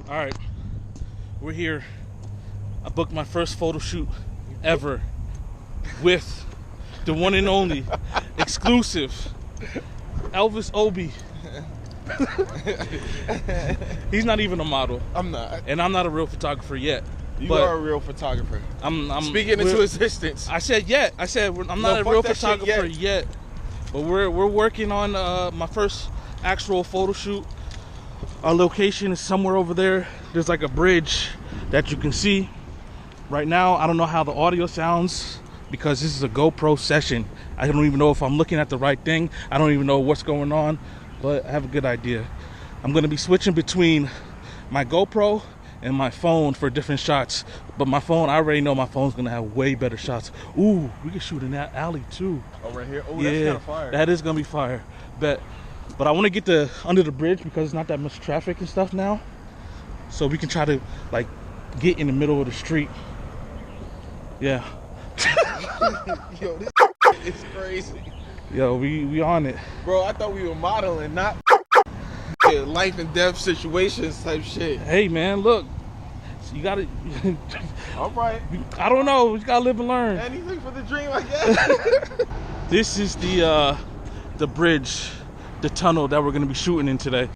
All right, we're here. I booked my first photo shoot ever with the one and only exclusive Elvis Obi. He's not even a model. I'm not. And I'm not a real photographer yet. You are a real photographer. I'm speaking into existence. I said yet. I said I'm not a real photographer yet. But we're working on my first actual photo shoot. Our location is somewhere over there. There's like a bridge that you can see. Right now, I don't know how the audio sounds because this is a GoPro session. I don't even know if I'm looking at the right thing. I don't even know what's going on, but I have a good idea. I'm gonna be switching between my GoPro and my phone for different shots. But my phone, I already know my phone's gonna have way better shots. Ooh, we can shoot in that alley too. Oh, right here? Oh, yeah, that's kind of fire. That is gonna be fire. Bet. But I want to get under the bridge because it's not that much traffic and stuff now. So we can try to like get in the middle of the street. Yeah. Yo, this is crazy. Yo, we on it. Bro, I thought we were modeling, not life and death situations type shit. Hey man, look. You gotta All right. I don't know. You gotta live and learn. Anything for the dream, I guess. This is the bridge, the tunnel that we're gonna be shooting in today.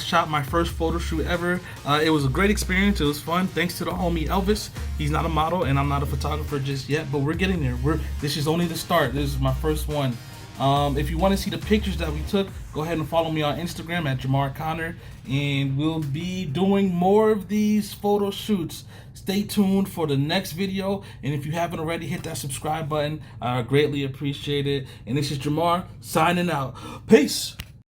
shot my first photo shoot ever. It was a great experience. It was fun. Thanks to the homie Elvis. He's not a model and I'm not a photographer just yet, but we're getting there. This is only the start. This is my first one. If you want to see the pictures that we took, go ahead and follow me on Instagram at Jamaar Connor, and we'll be doing more of these photo shoots. Stay tuned for the next video, and if you haven't already, hit that subscribe button. I greatly appreciate it. And this is Jamaar signing out. Peace.